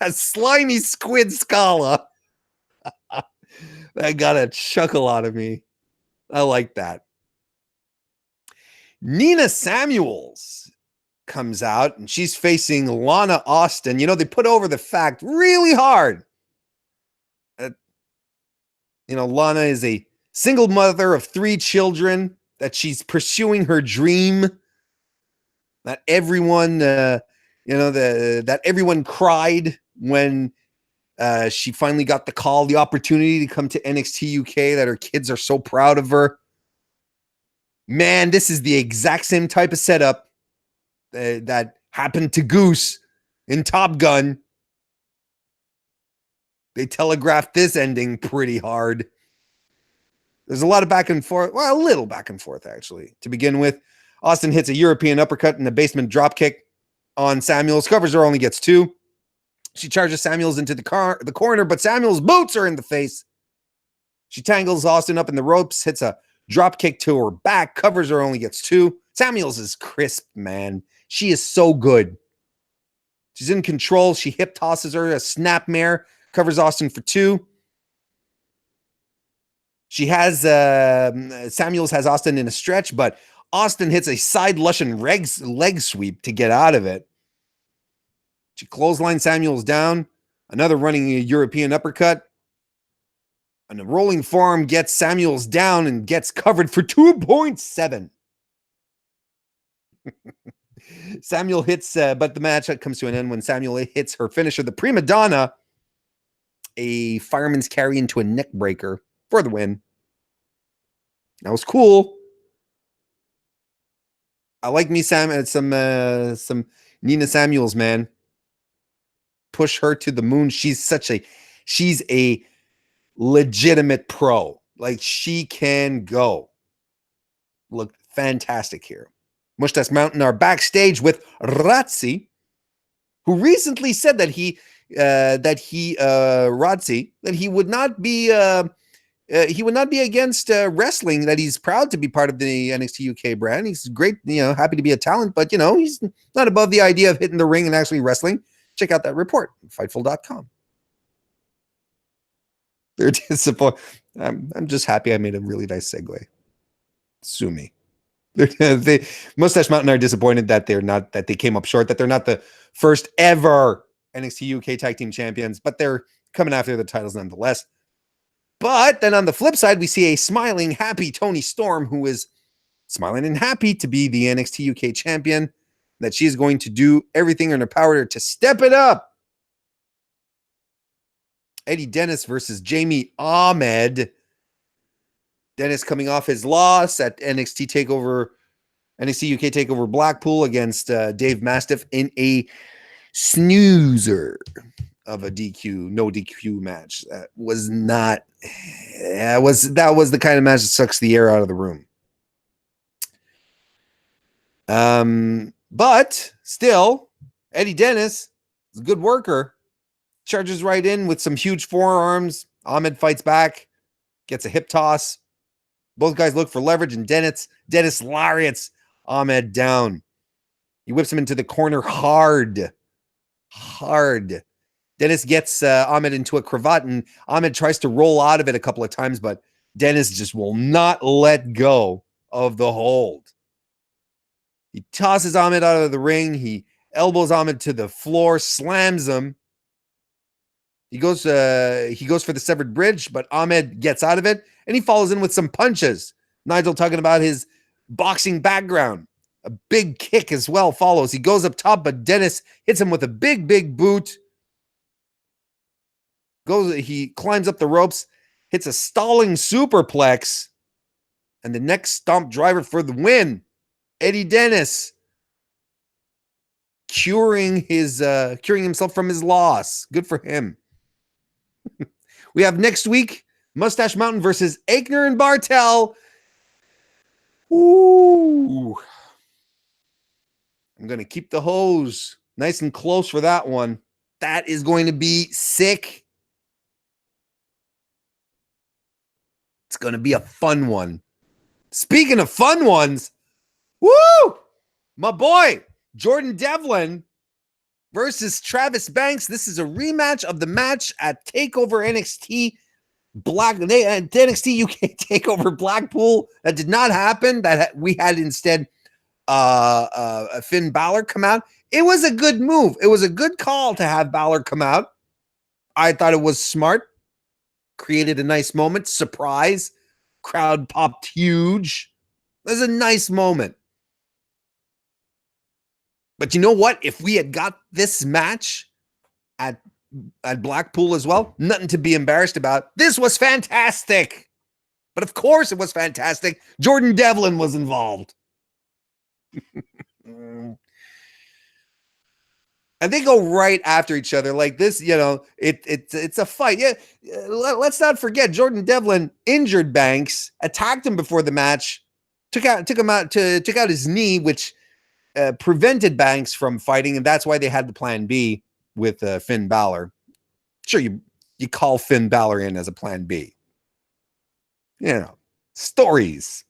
as Slimy Squid Scala. That got a chuckle out of me. I like that. Nina Samuels comes out, and she's facing Lana Austin. They put over the fact really hard. Lana is a single mother of 3 children, that she's pursuing her dream. That everyone, that everyone cried when she finally got the opportunity to come to NXT UK, that her kids are so proud of her. Man, this is the exact same type of setup that happened to Goose in Top Gun. They telegraphed this ending pretty hard. There's a lot of back and forth. Well, a little back and forth, actually. To begin with, Austin hits a European uppercut and a basement dropkick on Samuels. Covers her, only gets 2. She charges Samuels into the corner, but Samuels boots her in the face. She tangles Austin up in the ropes, hits a Drop kick to her back, covers her, only gets 2. Samuels is crisp, man. She is so good. She's in control. She hip tosses her, a snapmare, covers Austin for 2. She has Samuels has Austin in a stretch, but Austin hits a side Lushan leg sweep to get out of it. She clotheslines Samuels down. Another running European uppercut. And a rolling forearm gets Samuels down and gets covered for 2.7. Samuel hits, but the match comes to an end when Samuel hits her finisher, the prima donna, a fireman's carry into a neck breaker for the win. That was cool. I like me some Nina Samuels, man. Push her to the moon. She's a legitimate pro. Like, she can go. Look fantastic here. Mustache Mountain are backstage with Razzi, who recently said that he would not be against wrestling, that he's proud to be part of the NXT UK brand. He's great, happy to be a talent, but he's not above the idea of hitting the ring and actually wrestling. Check out that report, Fightful.com. They're disappointed. I'm just happy I made a really nice segue. Sue me. Mustache Mountain are disappointed that they came up short, that they're not the first ever NXT UK Tag Team Champions, but they're coming after the titles nonetheless. But then on the flip side, we see a smiling, happy Toni Storm, who is smiling and happy to be the NXT UK champion, that she's going to do everything in her power to step it up. Eddie Dennis versus Jamie Ahmed. Dennis coming off his loss at NXT UK Takeover Blackpool against Dave Mastiff in a snoozer of a no DQ match. That was the kind of match that sucks the air out of the room. But still, Eddie Dennis is a good worker. Charges right in with some huge forearms. Ahmed fights back, gets a hip toss. Both guys look for leverage, and Dennis lariats Ahmed down. He whips him into the corner hard. Dennis gets Ahmed into a cravat, and Ahmed tries to roll out of it a couple of times, but Dennis just will not let go of the hold. He tosses Ahmed out of the ring. He elbows Ahmed to the floor, slams him. He goes for the severed bridge, but Ahmed gets out of it, and he follows in with some punches. Nigel talking about his boxing background. A big kick as well follows. He goes up top, but Dennis hits him with a big boot. He climbs up the ropes, hits a stalling superplex, and the neck stomp driver for the win. Eddie Dennis curing himself from his loss. Good for him. We have next week Mustache Mountain versus Aichner and Bartel. Ooh. I'm going to keep the hose nice and close for that one. That is going to be sick. It's going to be a fun one. Speaking of fun ones, woo! My boy, Jordan Devlin versus Travis Banks. This is a rematch of the match at Takeover NXT NXT UK Takeover Blackpool. That did not happen. That we had instead Finn Balor come out. It was a good move. It was a good call to have Balor come out. I thought it was smart. Created a nice moment. Surprise. Crowd popped huge. It was a nice moment. But you know what? If we had got this match at Blackpool as well, nothing to be embarrassed about. This was fantastic. But of course it was fantastic. Jordan Devlin was involved. And they go right after each other like this, it's a fight. Yeah, let's not forget Jordan Devlin injured Banks, attacked him before the match, took out his knee, which prevented Banks from fighting, and that's why they had the plan B with Finn Balor. Sure, you call Finn Balor in as a plan B. Stories.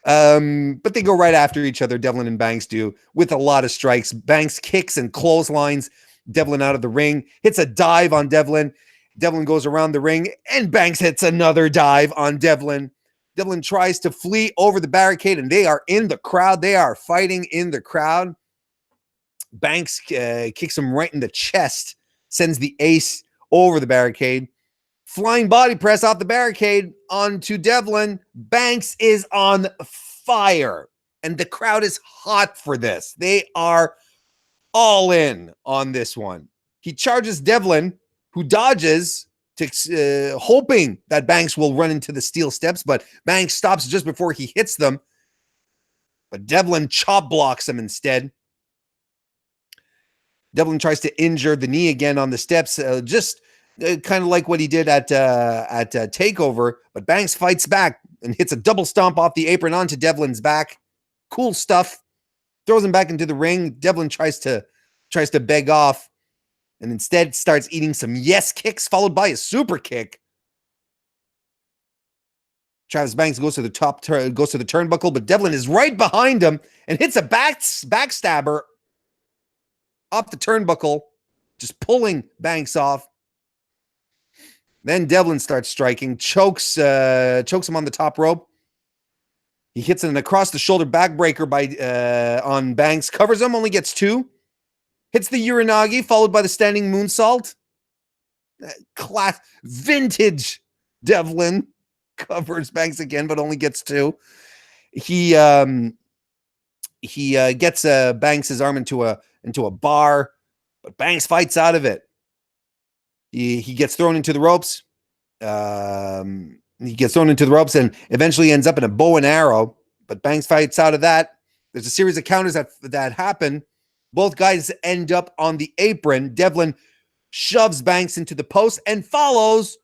But they go right after each other, Devlin and Banks do, with a lot of strikes. Banks kicks and clotheslines Devlin out of the ring, hits a dive on Devlin. Devlin goes around the ring, and Banks hits another dive on Devlin. Devlin tries to flee over the barricade, and they are in the crowd. They are fighting in the crowd. Banks kicks him right in the chest, sends the ace over the barricade. Flying body press off the barricade onto Devlin. Banks is on fire, and the crowd is hot for this. They are all in on this one. He charges Devlin, who dodges, hoping that Banks will run into the steel steps, but Banks stops just before he hits them. But Devlin chop blocks him instead. Devlin tries to injure the knee again on the steps, kind of like what he did at Takeover, but Banks fights back and hits a double stomp off the apron onto Devlin's back. Cool stuff. Throws him back into the ring. Devlin tries to beg off, and instead starts eating some yes kicks, followed by a super kick. Travis Banks goes to the turnbuckle, but Devlin is right behind him and hits a backstabber off the turnbuckle, just pulling Banks off. Then Devlin starts striking, chokes him on the top rope. He hits an across the shoulder backbreaker on Banks, covers him, only gets 2. Hits the Uranagi, followed by the standing moonsault. Class vintage Devlin covers Banks again, but only gets 2. He gets Banks' arm into a bar, but Banks fights out of it. He gets thrown into the ropes. And eventually ends up in a bow and arrow. But Banks fights out of that. There's a series of counters that happen. Both guys end up on the apron. Devlin shoves Banks into the post and follows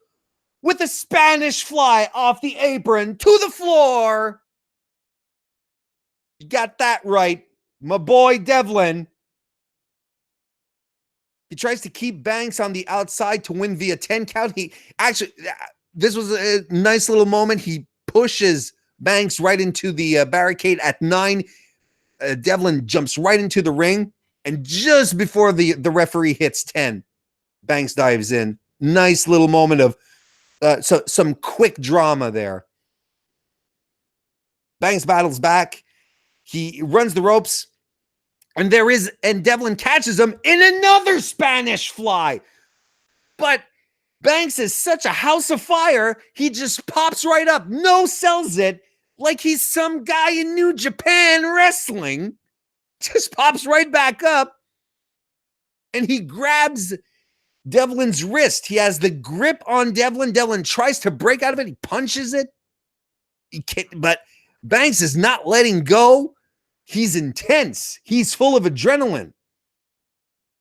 with a Spanish fly off the apron to the floor. You got that right, my boy Devlin. He tries to keep Banks on the outside to win via 10 count. This was a nice little moment. He pushes Banks right into the barricade at 9. Devlin jumps right into the ring, and just before the referee hits 10, Banks dives in. Nice little moment of some quick drama there. Banks battles back. He runs the ropes. And Devlin catches him in another Spanish fly. But Banks is such a house of fire, he just pops right up, sells it, like he's some guy in New Japan wrestling. Just pops right back up, and he grabs Devlin's wrist. He has the grip on Devlin. Devlin tries to break out of it. He punches it. But Banks is not letting go. He's intense. He's full of adrenaline.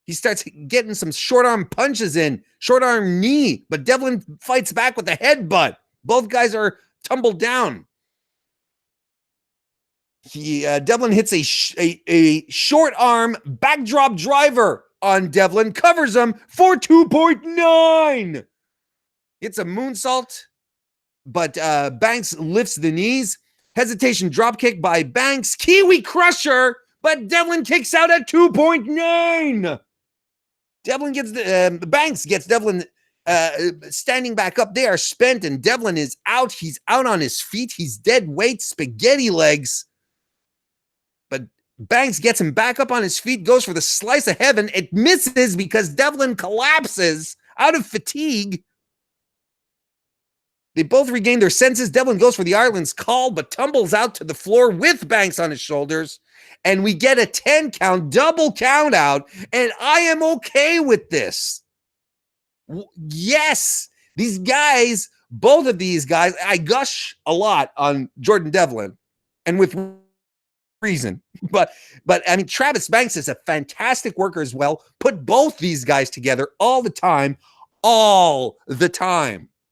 He starts getting some short arm punches in, short arm knee, but Devlin fights back with a headbutt. Both guys are tumbled down. Devlin hits a short arm backdrop driver on Devlin, covers him for 2.9. It's a moonsault, but Banks lifts the knees. Hesitation dropkick by Banks. Kiwi crusher, but Devlin kicks out at 2.9. Banks gets Devlin standing back up. They are spent, and Devlin is out. He's out on his feet. He's dead weight, spaghetti legs. But Banks gets him back up on his feet, goes for the slice of heaven. It misses because Devlin collapses out of fatigue. They both regain their senses. Devlin goes for the Ireland's call, but tumbles out to the floor with Banks on his shoulders. And we get a 10 count, double count out. And I am okay with this. Yes, these guys, both of these guys, I gush a lot on Jordan Devlin, and with reason. But I mean, Travis Banks is a fantastic worker as well. Put both these guys together all the time.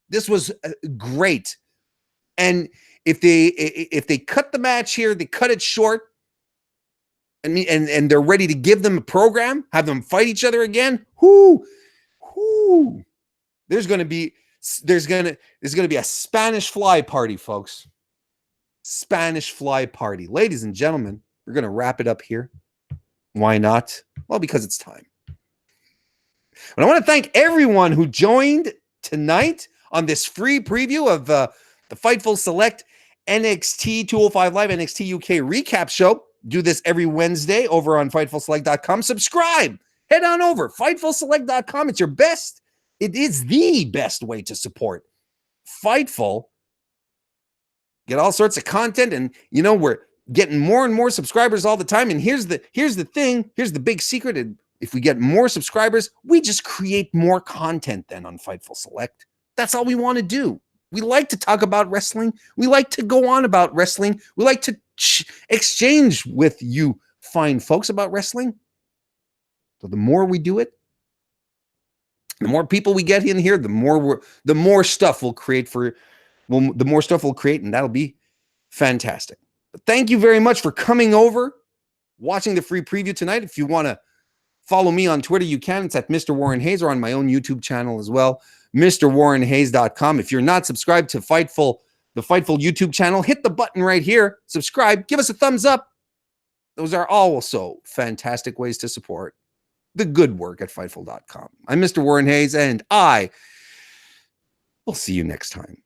This was great. And if they cut the match here, they cut it short, and they're ready to give them a program, have them fight each other again. There's going to be There's gonna be a Spanish fly party, folks. Spanish fly party. Ladies and gentlemen, we're gonna wrap it up here. Why not? Well, because it's time. But I want to thank everyone who joined tonight on this free preview of the Fightful Select NXT 205 Live NXT UK recap show. Do this every Wednesday over on FightfulSelect.com. Subscribe. Head on over. FightfulSelect.com. It's your best. It is the best way to support Fightful. Get all sorts of content, and we're getting more and more subscribers all the time. And here's the thing. Here's the big secret. And if we get more subscribers, we just create more content then on Fightful Select. That's all we want to do. We like to talk about wrestling. We like to go on about wrestling. We like to exchange with you fine folks about wrestling. So the more we do it, the more people we get in here, the more stuff we'll create and that'll be fantastic. But thank you very much for coming over, watching the free preview tonight. If you want to follow me on Twitter, you can. It's at Mr. Warren Hayes, or on my own YouTube channel as well, MrWarrenHayes.com. If you're not subscribed to the Fightful YouTube channel, hit the button right here, subscribe, give us a thumbs up. Those are also fantastic ways to support the good work at Fightful.com. I'm Mr. Warren Hayes, and I will see you next time.